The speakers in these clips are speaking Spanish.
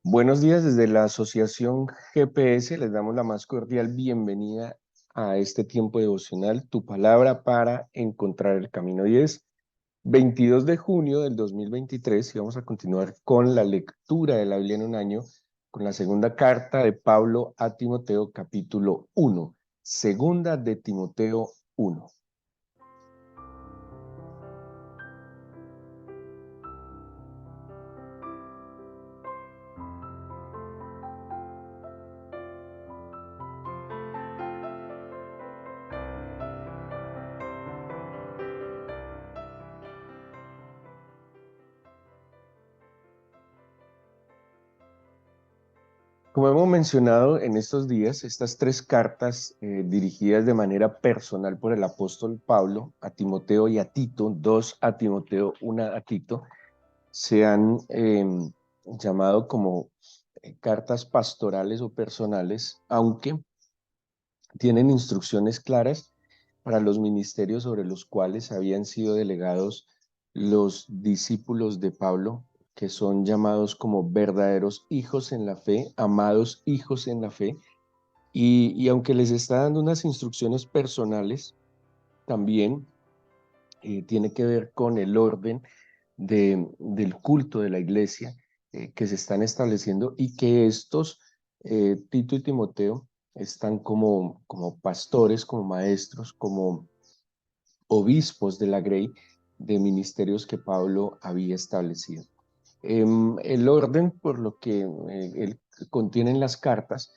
Buenos días desde la Asociación GPS. Les damos la más cordial bienvenida a este tiempo devocional, Tu Palabra para Encontrar el Camino. Hoy es 22 de junio del 2023 y vamos a continuar con la lectura de la Biblia en un año, con la segunda carta de Pablo a Timoteo, capítulo 1. Segunda de Timoteo 1. Como hemos mencionado en estos días, estas tres cartas dirigidas de manera personal por el apóstol Pablo a Timoteo y a Tito, dos a Timoteo, una a Tito, se han llamado como cartas pastorales o personales, aunque tienen instrucciones claras para los ministerios sobre los cuales habían sido delegados los discípulos de Pablo, que son llamados como verdaderos hijos en la fe, amados hijos en la fe, y aunque les está dando unas instrucciones personales, también tiene que ver con el orden del culto de la iglesia que se están estableciendo y que estos, Tito y Timoteo, están como pastores, como maestros, como obispos de la Grey, de ministerios que Pablo había establecido. El orden, por lo que contienen las cartas,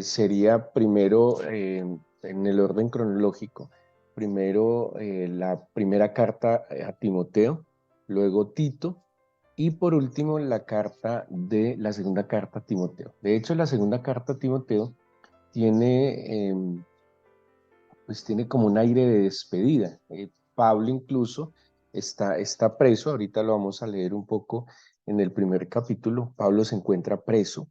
sería primero, en el orden cronológico, primero la primera carta a Timoteo, luego Tito, y por último la segunda carta a Timoteo. De hecho, la segunda carta a Timoteo tiene, pues tiene como un aire de despedida. Pablo incluso está preso, ahorita lo vamos a leer un poco en el primer capítulo. Pablo se encuentra preso.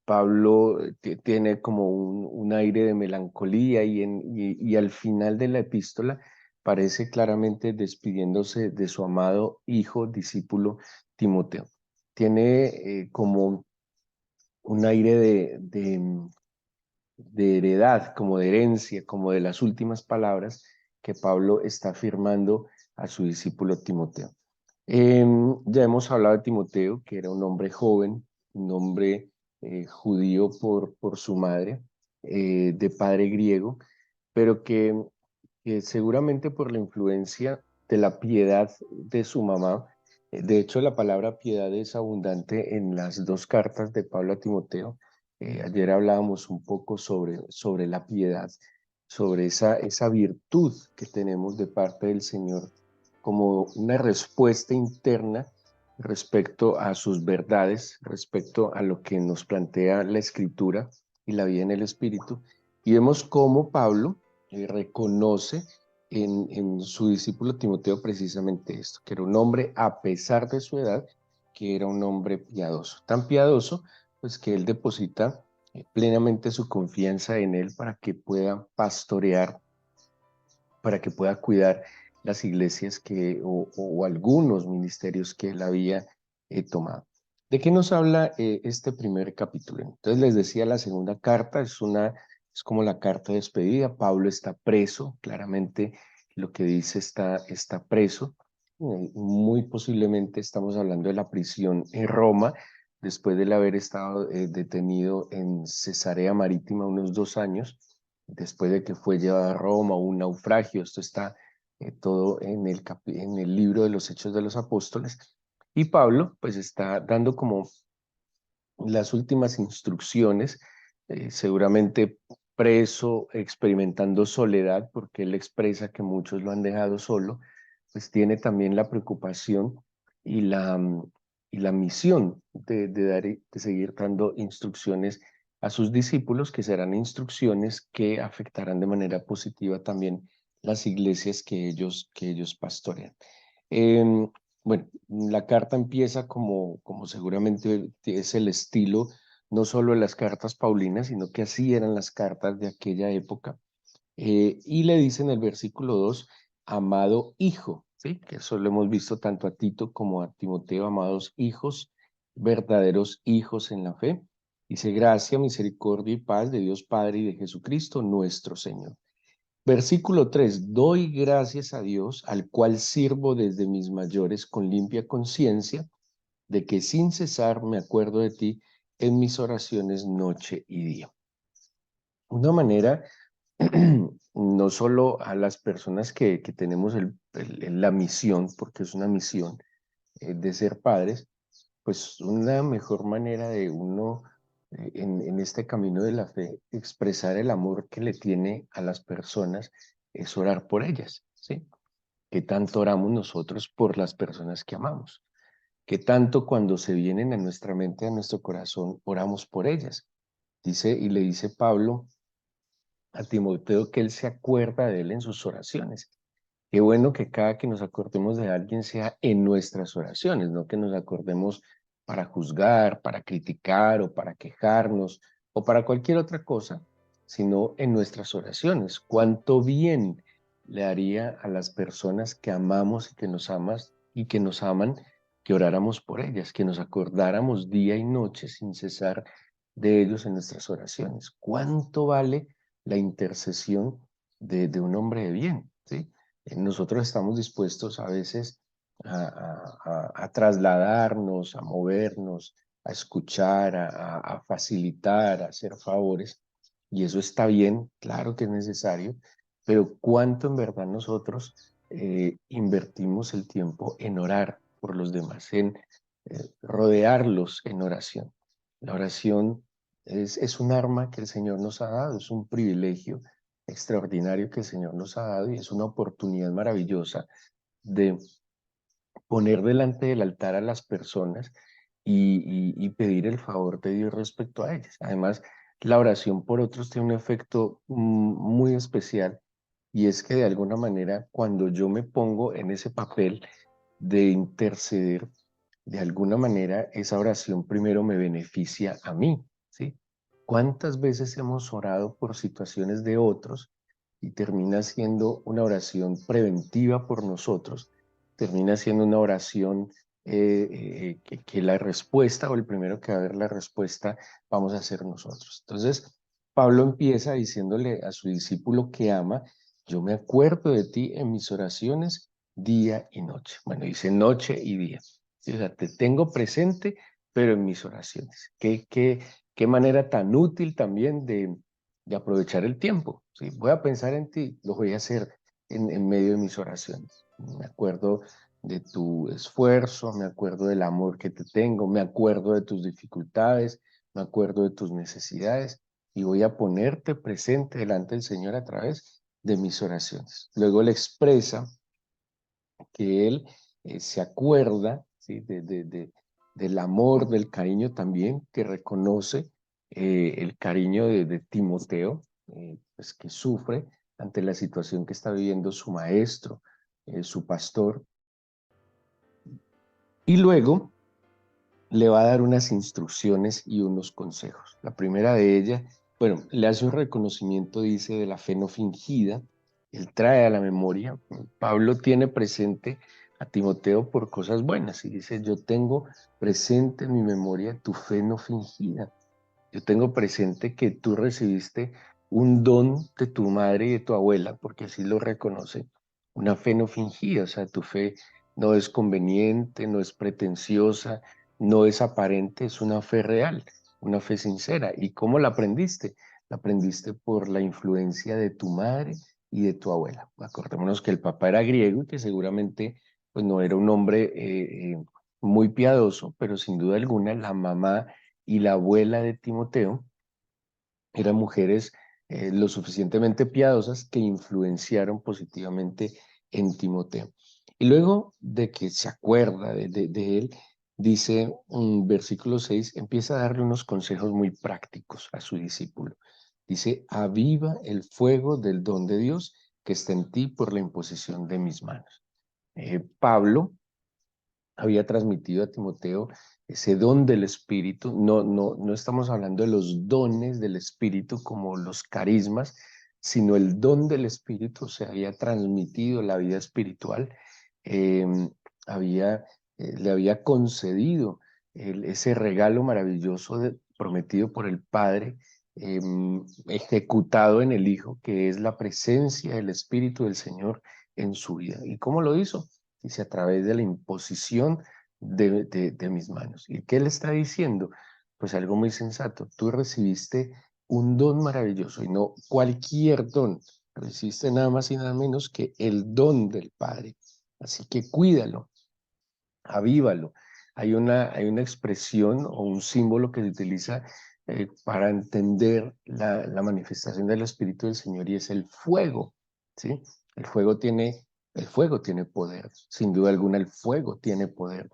Pablo tiene como un aire de melancolía y al final de la epístola parece claramente despidiéndose de su amado hijo, discípulo Timoteo. Tiene como un aire de heredad, como de herencia, como de las últimas palabras que Pablo está afirmando a su discípulo Timoteo. Ya hemos hablado de Timoteo, que era un hombre joven, un hombre judío por su madre, de padre griego, pero que seguramente por la influencia de la piedad de su mamá, de hecho la palabra piedad es abundante en las dos cartas de Pablo a Timoteo. Ayer hablábamos un poco sobre la piedad, sobre esa virtud que tenemos de parte del Señor como una respuesta interna respecto a sus verdades, respecto a lo que nos plantea la Escritura y la vida en el Espíritu. Y vemos cómo Pablo reconoce en su discípulo Timoteo precisamente esto, que era un hombre a pesar de su edad, que era un hombre piadoso, tan piadoso pues que él deposita plenamente su confianza en él para que pueda pastorear, para que pueda cuidar las iglesias o algunos ministerios que él había tomado. ¿De qué nos habla este primer capítulo? Entonces les decía, la segunda carta es como la carta de despedida. Pablo está preso, claramente lo que dice está preso. Muy posiblemente estamos hablando de la prisión en Roma, después de haber estado detenido en Cesarea Marítima unos 2 años, después de que fue llevado a Roma, un naufragio. Esto está todo en el libro de los Hechos de los Apóstoles. Y Pablo pues está dando como las últimas instrucciones, seguramente preso, experimentando soledad, porque él expresa que muchos lo han dejado solo, pues tiene también la preocupación y la misión de seguir dando instrucciones a sus discípulos, que serán instrucciones que afectarán de manera positiva también las iglesias que ellos pastorean. Em, bueno, la carta empieza como seguramente es el estilo, no solo de las cartas paulinas, sino que así eran las cartas de aquella época. Y le dice en el versículo 2, amado hijo, ¿sí? Que eso lo hemos visto tanto a Tito como a Timoteo, amados hijos verdaderos hijos en la fe. Dice: gracia, misericordia y paz de Dios Padre y de Jesucristo nuestro Señor. Versículo 3: doy gracias a Dios, al cual sirvo desde mis mayores con limpia conciencia, de que sin cesar me acuerdo de ti en mis oraciones noche y día. Una manera, no solo a las personas que tenemos la misión, porque es una misión, de ser padres, pues una mejor manera de uno, en este camino de la fe, expresar el amor que le tiene a las personas, es orar por ellas, ¿sí? ¿Qué tanto oramos nosotros por las personas que amamos? ¿Qué tanto cuando se vienen a nuestra mente, a nuestro corazón, oramos por ellas? Dice, y le dice Pablo a Timoteo que él se acuerda de él en sus oraciones. Qué bueno que cada que nos acordemos de alguien sea en nuestras oraciones, no que nos acordemos para juzgar, para criticar o para quejarnos o para cualquier otra cosa, sino en nuestras oraciones. Cuánto bien le haría a las personas que amamos y que nos amas y que nos aman, que oráramos por ellas, que nos acordáramos día y noche sin cesar de ellos en nuestras oraciones. ¿Cuánto vale la intercesión de un hombre de bien? ¿Sí? Nosotros estamos dispuestos a veces a trasladarnos, a movernos, a escuchar, a facilitar, a hacer favores, y eso está bien, claro que es necesario, pero ¿cuánto en verdad nosotros invertimos el tiempo en orar por los demás, en rodearlos en oración? La oración es un arma que el Señor nos ha dado, es un privilegio extraordinario que el Señor nos ha dado y es una oportunidad maravillosa de poner delante del altar a las personas y pedir el favor de Dios respecto a ellas. Además, la oración por otros tiene un efecto muy especial, y es que de alguna manera cuando yo me pongo en ese papel de interceder, de alguna manera esa oración primero me beneficia a mí, ¿sí? ¿Cuántas veces hemos orado por situaciones de otros y termina siendo una oración preventiva por nosotros? Termina siendo una oración que la respuesta, o el primero que va a ver la respuesta, vamos a ser nosotros. Entonces, Pablo empieza diciéndole a su discípulo que ama: yo me acuerdo de ti en mis oraciones día y noche. Bueno, dice noche y día. Sí, o sea, te tengo presente, pero en mis oraciones. Qué manera tan útil también de aprovechar el tiempo. ¿Sí? Voy a pensar en ti, lo voy a hacer en medio de mis oraciones. Me acuerdo de tu esfuerzo, me acuerdo del amor que te tengo, me acuerdo de tus dificultades, me acuerdo de tus necesidades, y voy a ponerte presente delante del Señor a través de mis oraciones. Luego le expresa que él se acuerda, ¿sí? Del amor, del cariño también, que reconoce el cariño de Timoteo, pues que sufre ante la situación que está viviendo su maestro, su pastor, y luego le va a dar unas instrucciones y unos consejos. La primera de ellas, bueno, le hace un reconocimiento, dice, de la fe no fingida. Él trae a la memoria, Pablo tiene presente a Timoteo por cosas buenas, y dice: yo tengo presente en mi memoria tu fe no fingida. Yo tengo presente que tú recibiste un don de tu madre y de tu abuela, porque así lo reconoce, una fe no fingida. O sea, tu fe no es conveniente, no es pretenciosa, no es aparente, es una fe real, una fe sincera. ¿Y cómo la aprendiste? La aprendiste por la influencia de tu madre y de tu abuela. Acordémonos que el papá era griego y que seguramente pues, no era un hombre muy piadoso, pero sin duda alguna la mamá y la abuela de Timoteo eran mujeres lo suficientemente piadosas que influenciaron positivamente en Timoteo. Y luego de que se acuerda de él, dice en versículo 6, empieza a darle unos consejos muy prácticos a su discípulo. Dice: aviva el fuego del don de Dios que está en ti por la imposición de mis manos. Pablo había transmitido a Timoteo ese don del Espíritu. No estamos hablando de los dones del Espíritu como los carismas, sino el don del Espíritu. Se había transmitido la vida espiritual, eh, había, le había concedido ese regalo maravilloso prometido por el Padre, ejecutado en el Hijo, que es la presencia del Espíritu del Señor en su vida. ¿Y cómo lo hizo? Dice, a través de la imposición de mis manos. ¿Y qué le está diciendo? Pues algo muy sensato. Tú recibiste un don maravilloso y no cualquier don. Recibiste nada más y nada menos que el don del Padre. Así que cuídalo, avívalo. Hay una expresión o un símbolo que se utiliza para entender la manifestación del Espíritu del Señor y es el fuego, ¿sí? El fuego tiene, el fuego tiene poder, sin duda alguna el fuego tiene poder.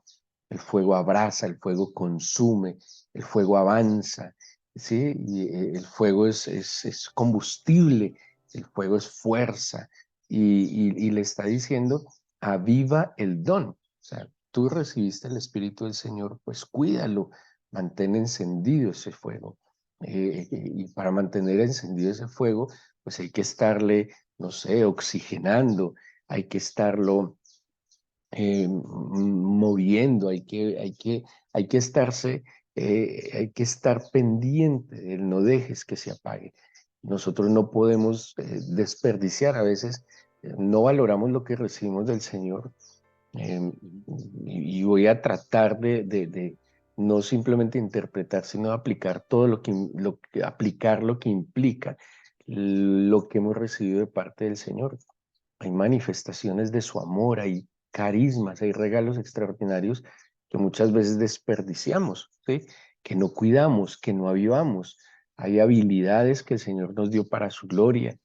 El fuego abraza, el fuego consume, el fuego avanza, ¿sí? Y el fuego es combustible, el fuego es fuerza y le está diciendo, aviva el don. O sea, tú recibiste el Espíritu del Señor, pues cuídalo, mantén encendido ese fuego. Y para mantener encendido ese fuego, pues hay que estarle, no sé, oxigenando, hay que estarlo moviendo, hay que estarse, hay que estar pendiente de él, no dejes que se apague. Nosotros no podemos desperdiciar, a veces no valoramos lo que recibimos del Señor eh, y voy a tratar de no simplemente interpretar, sino aplicar todo aplicar lo que implica lo que hemos recibido de parte del Señor. Hay manifestaciones de su amor, hay carismas, hay regalos extraordinarios que muchas veces desperdiciamos, ¿sí? Que no cuidamos, que no avivamos. Hay habilidades que el Señor nos dio para su gloria.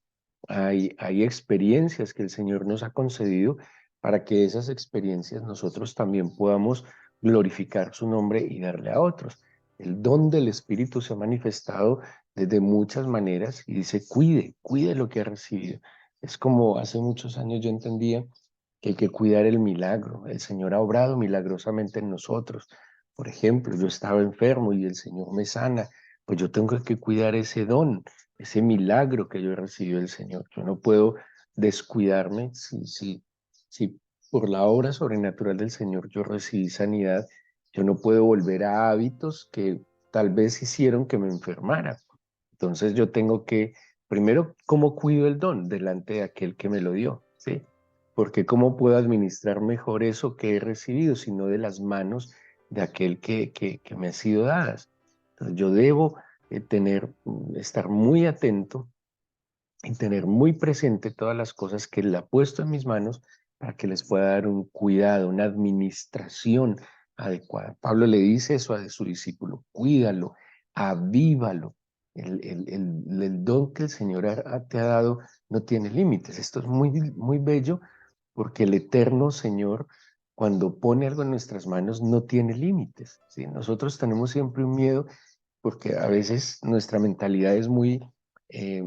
Hay experiencias que el Señor nos ha concedido para que esas experiencias nosotros también podamos glorificar su nombre y darle a otros. El don del Espíritu se ha manifestado desde muchas maneras y dice, cuide lo que ha recibido. Es como hace muchos años yo entendía que hay que cuidar el milagro. El Señor ha obrado milagrosamente en nosotros. Por ejemplo, yo estaba enfermo y el Señor me sana, pues yo tengo que cuidar ese don, ese milagro que yo he recibido del Señor. Yo no puedo descuidarme si por la obra sobrenatural del Señor yo recibí sanidad. Yo no puedo volver a hábitos que tal vez hicieron que me enfermara. Entonces yo tengo que, primero, ¿cómo cuido el don delante de aquel que me lo dio? ¿Sí? Porque ¿cómo puedo administrar mejor eso que he recibido, sino de las manos de aquel que me ha sido dadas? Entonces yo debo estar muy atento y tener muy presente todas las cosas que Él ha puesto en mis manos para que les pueda dar un cuidado, una administración adecuada. Pablo le dice eso a su discípulo, cuídalo, avívalo. El don que el Señor te ha dado no tiene límites. Esto es muy, muy bello porque el eterno Señor, cuando pone algo en nuestras manos, no tiene límites, ¿sí? Nosotros tenemos siempre un miedo porque a veces nuestra mentalidad es eh,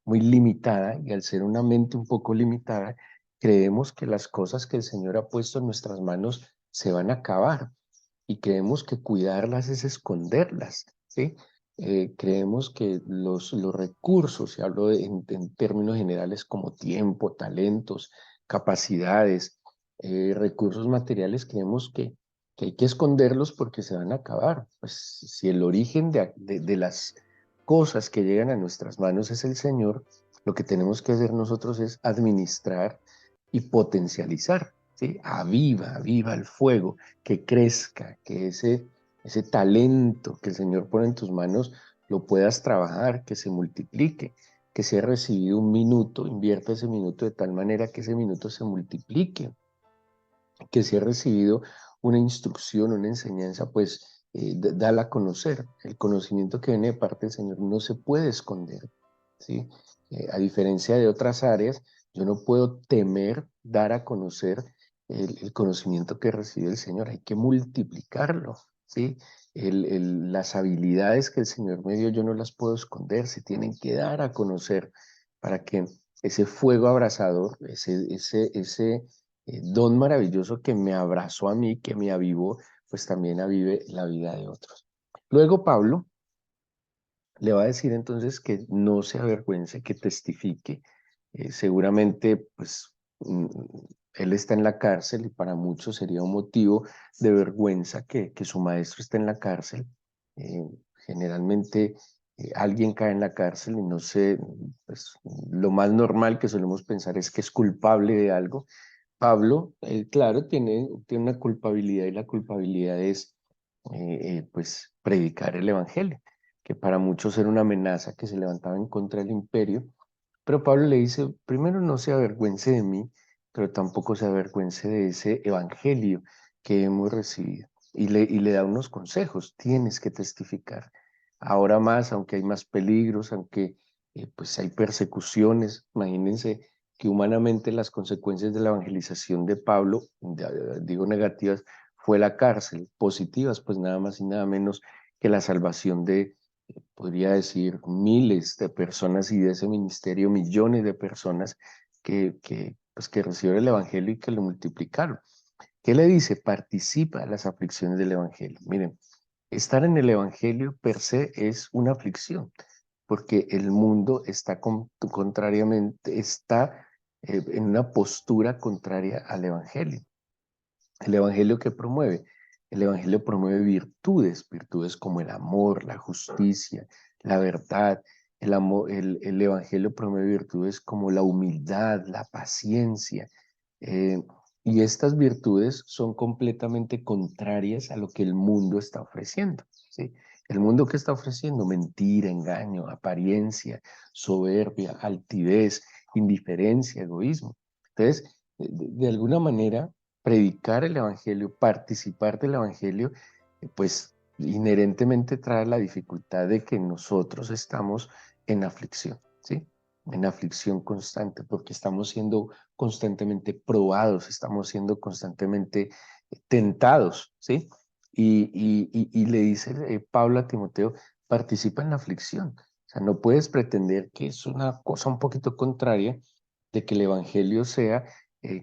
muy limitada y al ser una mente un poco limitada, creemos que las cosas que el Señor ha puesto en nuestras manos se van a acabar y creemos que cuidarlas es esconderlas, ¿sí? Creemos que los recursos, y hablo en términos generales como tiempo, talentos, capacidades, recursos materiales, creemos que hay que esconderlos porque se van a acabar. Pues si el origen de las cosas que llegan a nuestras manos es el Señor, lo que tenemos que hacer nosotros es administrar y potencializar, ¿sí? Aviva el fuego, que crezca, que ese talento que el Señor pone en tus manos lo puedas trabajar, que se multiplique, que si has recibido un minuto, invierta ese minuto de tal manera que ese minuto se multiplique, que si has recibido una instrucción, una enseñanza, pues dala a conocer. El conocimiento que viene de parte del Señor no se puede esconder, ¿sí? A diferencia de otras áreas, yo no puedo temer dar a conocer el conocimiento que recibe el Señor, hay que multiplicarlo, ¿sí? Las habilidades que el Señor me dio, yo no las puedo esconder, se tienen que dar a conocer para que ese fuego abrasador, ese don maravilloso que me abrazó a mí, que me avivó, pues también avive la vida de otros. Luego Pablo le va a decir entonces que no se avergüence, que testifique. Seguramente, pues, él está en la cárcel y para muchos sería un motivo de vergüenza que su maestro esté en la cárcel. Eh, Generalmente alguien cae en la cárcel y no sé, pues, lo más normal que solemos pensar es que es culpable de algo. Pablo, claro, tiene una culpabilidad y la culpabilidad es pues predicar el evangelio, que para muchos era una amenaza que se levantaba en contra del imperio, pero Pablo le dice, primero no se avergüence de mí, pero tampoco se avergüence de ese evangelio que hemos recibido. Y le da unos consejos, tienes que testificar. Ahora más, aunque hay más peligros, aunque pues hay persecuciones, imagínense que humanamente las consecuencias de la evangelización de Pablo, digo negativas, fue la cárcel, positivas, pues nada más y nada menos que la salvación de, podría decir, miles de personas y de ese ministerio, millones de personas pues, que recibieron el Evangelio y que lo multiplicaron. ¿Qué le dice? Participa de las aflicciones del Evangelio. Miren, estar en el Evangelio per se es una aflicción, porque el mundo está contrariamente, está en una postura contraria al Evangelio. El Evangelio que promueve, el Evangelio promueve virtudes, virtudes como el amor, la justicia, la verdad. El Evangelio promueve virtudes como la humildad, la paciencia. eh, y estas virtudes son completamente contrarias a lo que el mundo está ofreciendo, ¿sí? El mundo que está ofreciendo mentira, engaño, apariencia, soberbia, altivez, indiferencia, egoísmo. Entonces, de alguna manera, predicar el Evangelio, participar del Evangelio, pues inherentemente trae la dificultad de que nosotros estamos en aflicción, ¿sí? En aflicción constante, porque estamos siendo constantemente probados, estamos siendo constantemente tentados, ¿sí? Y le dice Pablo a Timoteo, participa en la aflicción. O sea, no puedes pretender que es una cosa un poquito contraria de que el Evangelio sea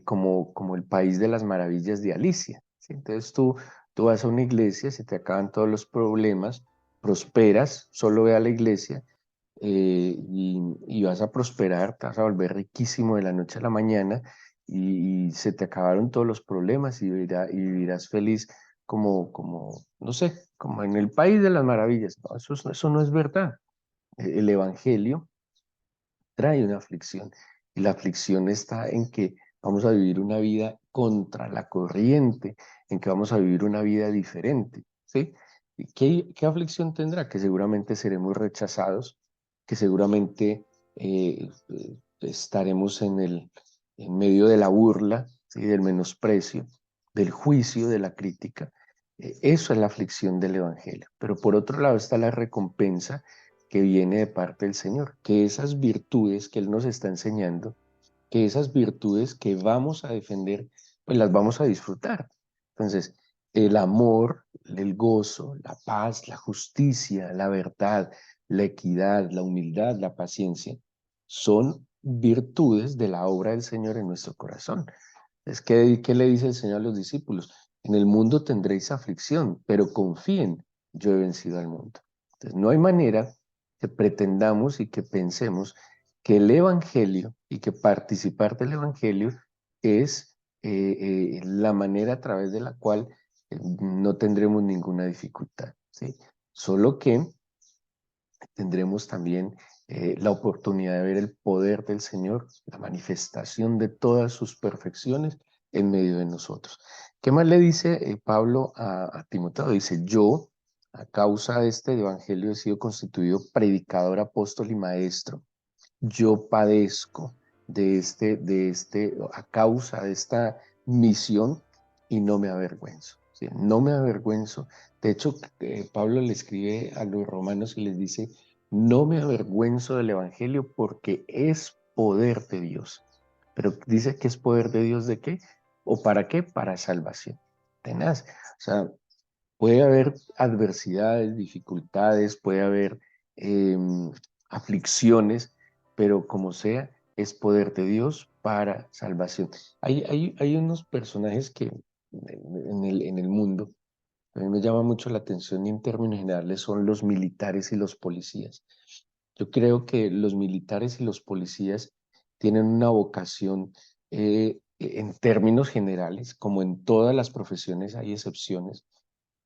como el país de las maravillas de Alicia, ¿sí? Entonces tú vas a una iglesia, se te acaban todos los problemas, prosperas, solo ve a la iglesia y vas a prosperar, te vas a volver riquísimo de la noche a la mañana y se te acabaron todos los problemas y vivirás feliz no sé, como en el país de las maravillas. No, eso no es verdad. El Evangelio trae una aflicción y la aflicción está en que vamos a vivir una vida contra la corriente, en que vamos a vivir una vida diferente, ¿sí? ¿Y qué aflicción tendrá? Que seguramente seremos rechazados, que seguramente estaremos en medio de la burla, ¿sí? Del menosprecio, del juicio, de la crítica. Eso es la aflicción del Evangelio. Pero por otro lado está la recompensa que viene de parte del Señor, que esas virtudes que Él nos está enseñando, que esas virtudes que vamos a defender, pues las vamos a disfrutar. Entonces, el amor, el gozo, la paz, la justicia, la verdad, la equidad, la humildad, la paciencia, son virtudes de la obra del Señor en nuestro corazón. Es que, ¿qué le dice el Señor a los discípulos? En el mundo tendréis aflicción, pero confíen, yo he vencido al mundo. Entonces, no hay manera que pretendamos y que pensemos que el Evangelio y que participar del Evangelio es la manera a través de la cual no tendremos ninguna dificultad, ¿sí? Solo que tendremos también la oportunidad de ver el poder del Señor, la manifestación de todas sus perfecciones en medio de nosotros. ¿Qué más le dice Pablo a Timoteo? Dice, yo, a causa de este evangelio, he sido constituido predicador, apóstol y maestro. Yo padezco a causa de esta misión y no me avergüenzo, ¿sí? No me avergüenzo. De hecho, Pablo le escribe a los romanos y les dice, no me avergüenzo del evangelio porque es poder de Dios. Pero dice que es poder de Dios ¿de qué? ¿O para qué? Para salvación. Tenaz. O sea, puede haber adversidades, dificultades, puede haber aflicciones, pero como sea, es poder de Dios para salvación. Hay unos personajes que en el mundo, a mí me llama mucho la atención y en términos generales son los militares y los policías. Yo creo que los militares y los policías tienen una vocación en términos generales, como en todas las profesiones hay excepciones,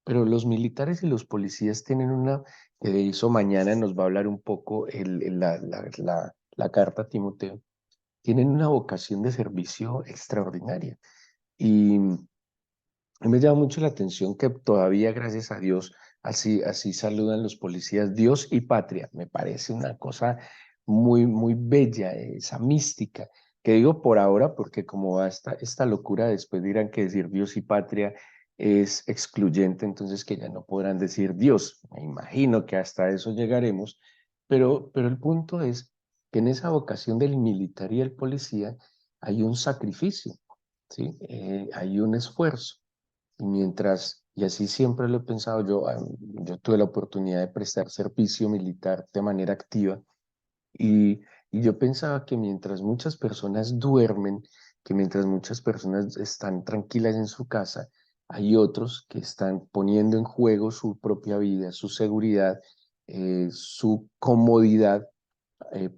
pero los militares y los policías tienen una, que de eso mañana nos va a hablar un poco la carta a Timoteo, tienen una vocación de servicio extraordinaria. Y me llama mucho la atención que todavía, gracias a Dios, así saludan los policías, Dios y patria. Me parece una cosa muy, muy bella, esa mística, que digo por ahora porque como va esta locura, después dirán que decir Dios y patria es excluyente, entonces que ya no podrán decir Dios. Me imagino que hasta eso llegaremos, pero el punto es que en esa vocación del militar y el policía hay un sacrificio, ¿sí? Hay un esfuerzo. Y así siempre lo he pensado, yo tuve la oportunidad de prestar servicio militar de manera activa y, y yo pensaba que mientras muchas personas duermen, que mientras muchas personas están tranquilas en su casa, hay otros que están poniendo en juego su propia vida, su seguridad, su comodidad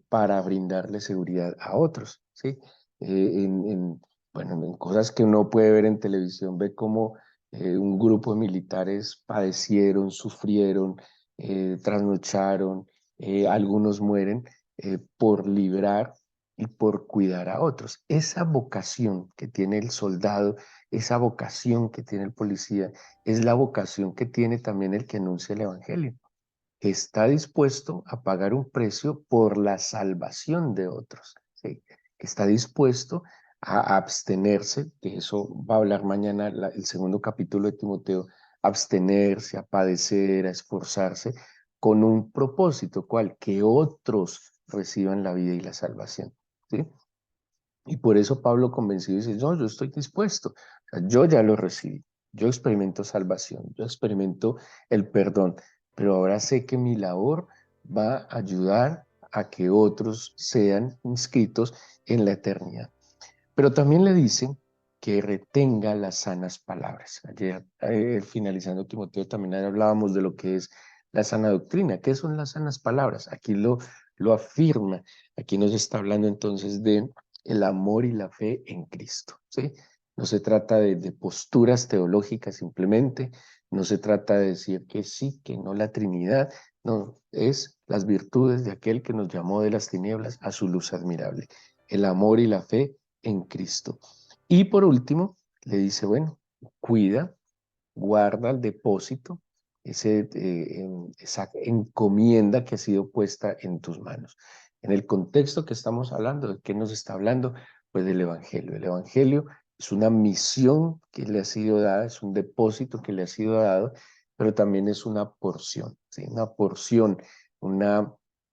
para brindarle seguridad a otros, ¿sí? Bueno, en cosas que uno puede ver en televisión, ve cómo un grupo de militares padecieron, sufrieron, trasnocharon, algunos mueren por librar y por cuidar a otros. Esa vocación que tiene el soldado, esa vocación que tiene el policía, es la vocación que tiene también el que anuncia el evangelio, que está dispuesto a pagar un precio por la salvación de otros, ¿sí? Que está dispuesto a abstenerse, de eso va a hablar mañana el segundo capítulo de Timoteo, abstenerse, a padecer, a esforzarse, con un propósito, ¿cuál? Que otros reciban la vida y la salvación, ¿sí? Y por eso Pablo convencido dice, no, yo estoy dispuesto, o sea, yo ya lo recibí, yo experimento salvación, yo experimento el perdón, pero ahora sé que mi labor va a ayudar a que otros sean inscritos en la eternidad. Pero también le dice que retenga las sanas palabras. Ayer, finalizando Timoteo, también hablábamos de lo que es la sana doctrina. ¿Qué son las sanas palabras? Aquí lo afirma. Aquí nos está hablando entonces de el amor y la fe en Cristo, ¿sí? No se trata de posturas teológicas simplemente, no se trata de decir que sí, que no la Trinidad, no, es las virtudes de aquel que nos llamó de las tinieblas a su luz admirable. El amor y la fe en Cristo. Y por último, le dice, bueno, cuida, guarda el depósito, esa encomienda que ha sido puesta en tus manos. En el contexto que estamos hablando, ¿de qué nos está hablando? Pues del Evangelio. El Evangelio es una misión que le ha sido dada, es un depósito que le ha sido dado, pero también es una porción, ¿sí? Una porción, una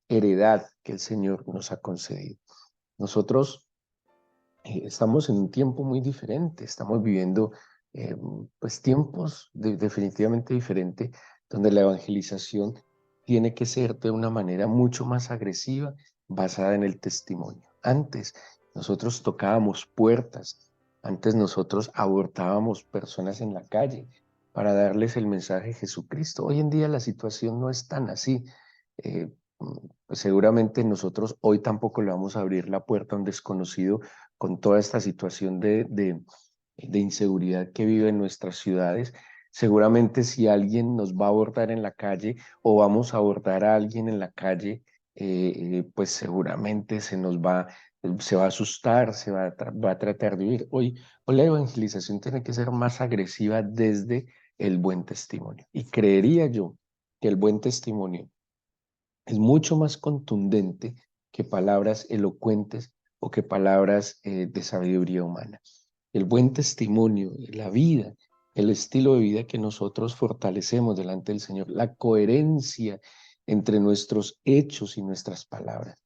heredad que el Señor nos ha concedido. Nosotros estamos en un tiempo muy diferente, estamos viviendo pues tiempos definitivamente diferentes, donde la evangelización tiene que ser de una manera mucho más agresiva, basada en el testimonio. Antes nosotros tocábamos puertas, antes nosotros abortábamos personas en la calle para darles el mensaje de Jesucristo. Hoy en día la situación no es tan así. Eh, pues seguramente nosotros hoy tampoco le vamos a abrir la puerta a un desconocido con toda esta situación de inseguridad que vive en nuestras ciudades. Seguramente si alguien nos va a abordar en la calle o vamos a abordar a alguien en la calle, pues seguramente se va a asustar, va a tratar de huir. Hoy la evangelización tiene que ser más agresiva desde el buen testimonio. Y creería yo que el buen testimonio es mucho más contundente que palabras elocuentes o que palabras de sabiduría humana. El buen testimonio, la vida, el estilo de vida que nosotros fortalecemos delante del Señor, la coherencia entre nuestros hechos y nuestras palabras,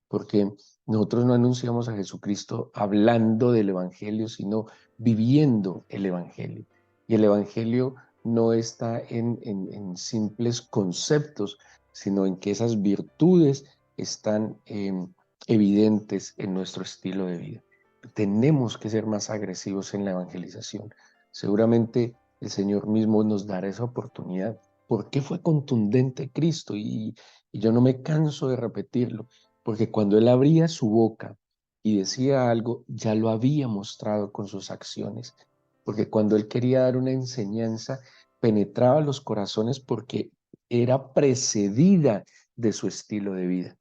porque nosotros no anunciamos a Jesucristo hablando del Evangelio, sino viviendo el Evangelio. Y el Evangelio no está en simples conceptos, sino en que esas virtudes están evidentes en nuestro estilo de vida. Tenemos que ser más agresivos en la evangelización. Seguramente el Señor mismo nos dará esa oportunidad. ¿Por qué fue contundente Cristo? Y yo no me canso de repetirlo, porque cuando Él abría su boca y decía algo, ya lo había mostrado con sus acciones, porque cuando él quería dar una enseñanza, penetraba los corazones porque era precedida de su estilo de vida.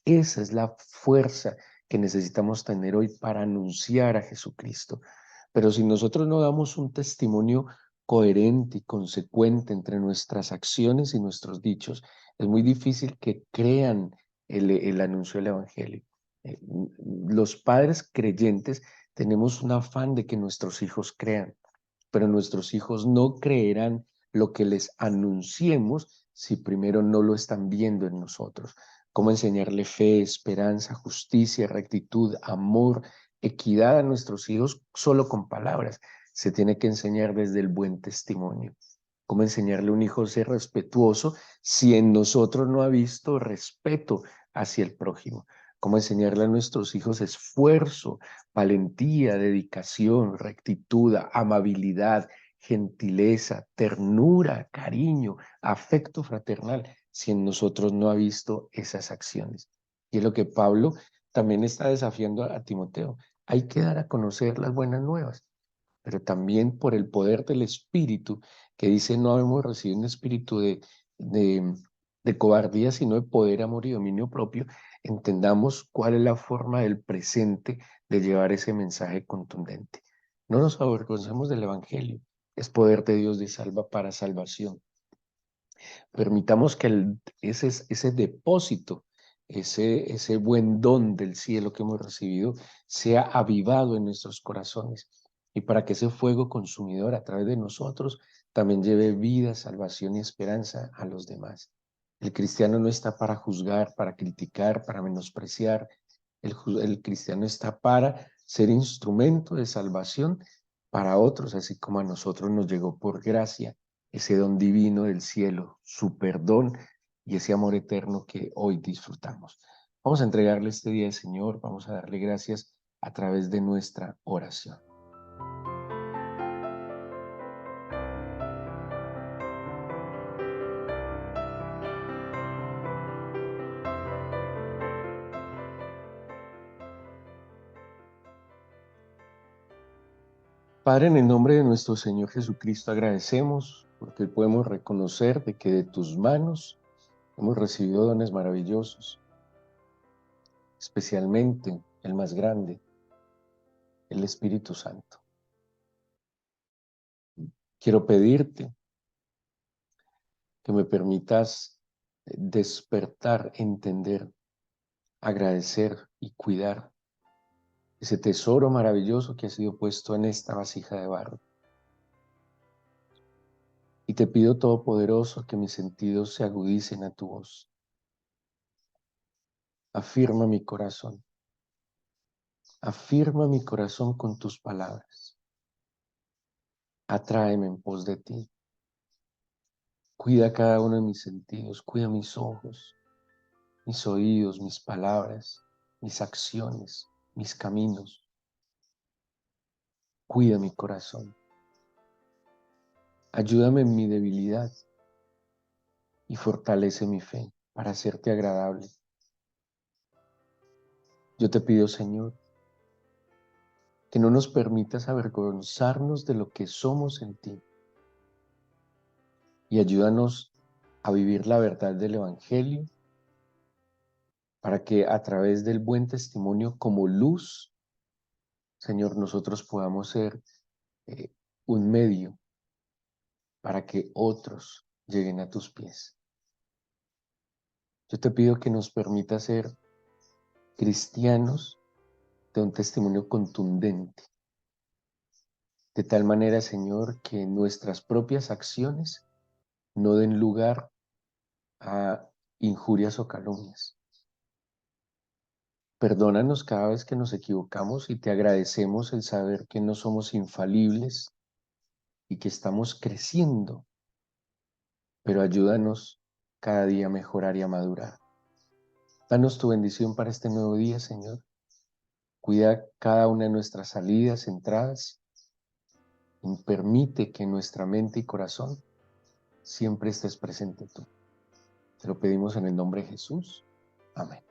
Esa es la fuerza que necesitamos tener hoy para anunciar a Jesucristo. Pero si nosotros no damos un testimonio coherente y consecuente entre nuestras acciones y nuestros dichos, es muy difícil que crean el anuncio del Evangelio. Eh, los padres creyentes tenemos un afán de que nuestros hijos crean, pero nuestros hijos no creerán lo que les anunciemos si primero no lo están viendo en nosotros. Cómo enseñarle fe, esperanza, justicia, rectitud, amor, equidad a nuestros hijos solo con palabras. Se tiene que enseñar desde el buen testimonio. Cómo enseñarle a un hijo a ser respetuoso si en nosotros no ha visto respeto hacia el prójimo. Cómo enseñarle a nuestros hijos esfuerzo, valentía, dedicación, rectitud, amabilidad, gentileza, ternura, cariño, afecto fraternal, si en nosotros no ha visto esas acciones. Y es lo que Pablo también está desafiando a Timoteo. Hay que dar a conocer las buenas nuevas, pero también por el poder del Espíritu, que dice no hemos recibido un espíritu de, de cobardía, sino de poder, amor y dominio propio. Entendamos cuál es la forma del presente de llevar ese mensaje contundente. No nos avergoncemos del Evangelio, es poder de Dios de salva para salvación. Permitamos que ese depósito, ese buen don del cielo que hemos recibido, sea avivado en nuestros corazones y para que ese fuego consumidor a través de nosotros también lleve vida, salvación y esperanza a los demás. El cristiano no está para juzgar, para criticar, para menospreciar. El cristiano está para ser instrumento de salvación para otros, así como a nosotros nos llegó por gracia ese don divino del cielo, su perdón y ese amor eterno que hoy disfrutamos. Vamos a entregarle este día al Señor, vamos a darle gracias a través de nuestra oración. Padre, en el nombre de nuestro Señor Jesucristo, agradecemos porque podemos reconocer de que de tus manos hemos recibido dones maravillosos, especialmente el más grande, el Espíritu Santo. Quiero pedirte que me permitas despertar, entender, agradecer y cuidar ese tesoro maravilloso que ha sido puesto en esta vasija de barro. Y te pido, Todopoderoso, que mis sentidos se agudicen a tu voz. Afirma mi corazón con tus palabras. Atráeme en pos de ti. Cuida cada uno de mis sentidos, cuida mis ojos, mis oídos, mis palabras, mis acciones, mis caminos. Cuida mi corazón. Ayúdame en mi debilidad y fortalece mi fe para hacerte agradable. Yo te pido, Señor, que no nos permitas avergonzarnos de lo que somos en ti y ayúdanos a vivir la verdad del Evangelio para que a través del buen testimonio como luz, Señor, nosotros podamos ser eh, un medio para que otros lleguen a tus pies. Yo te pido que nos permita ser cristianos de un testimonio contundente, de tal manera, Señor, que nuestras propias acciones no den lugar a injurias o calumnias. Perdónanos cada vez que nos equivocamos y te agradecemos el saber que no somos infalibles y que estamos creciendo, pero ayúdanos cada día a mejorar y a madurar. Danos tu bendición para este nuevo día, Señor. Cuida cada una de nuestras salidas, entradas, y permite que en nuestra mente y corazón siempre estés presente tú. Te lo pedimos en el nombre de Jesús. Amén.